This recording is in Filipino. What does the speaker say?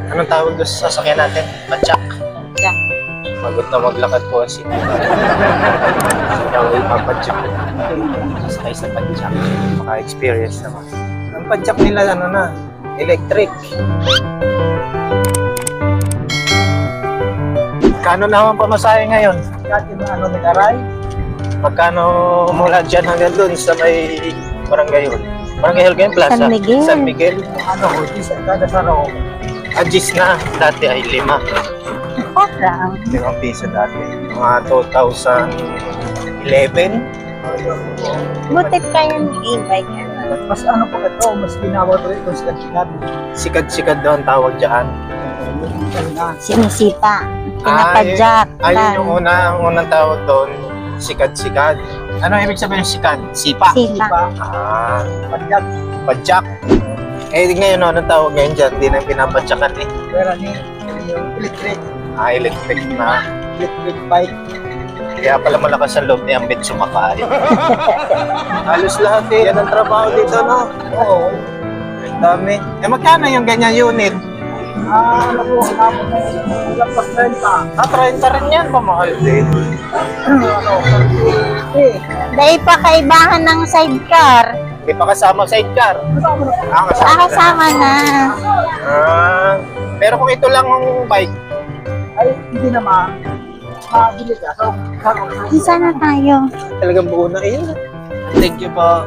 Anong tawag doon sa sasakyan natin? Padjak. Yeah. Pagod na maglakad po ang city. Ikaw ay papadjak. Sasakay sa padjak. Maka-experience naman. Ang padjak nila, ano na, electric. Kano naman pamasahe ngayon? Dati na ano nag-aray? Magkano mula dyan hanggang doon sa may barangay hall? Barangay hall kayo, plaza? San Miguel. San Miguel. Ano, kada saraw. Adjust na. Dati ay 5. Parang. 5 piso dati. Mga 2011. Butit kayo ng e-bike. Mas ano pa ito, mas ginawa ko ito sa sikat. Sikad-sikad daw ang tawag dyan. Sinisipa. Pinapadyak. Ayun yung ang unang tawag doon. Sikad-sikad. Ano ibig sabihin ng sikad? Sipa. Sipa. Ah, Padyak. padjak. Eh ngayon, anong tawag ngayon dyan? Hindi na pinapadyakan eh. Pero ni yung electric Electric na. bike. Kaya pala malakas ang loob ni Ambit sumakay. Halos lahat eh. Yan ang trabaho dito, no? Oo. Ang dami. Eh magkano yung ganyan unit? Ano po, lampas 30. 30 rin yan. Pamahal din. Dahil pa kaibahan ng sidecar. Hindi pa kasama sidecar. Kasama Kasama na. Pero kung ito lang ang bike, Ay, hindi naman. Mabili ka. So, Isa na tayo. talagang buo na yun. Thank you po.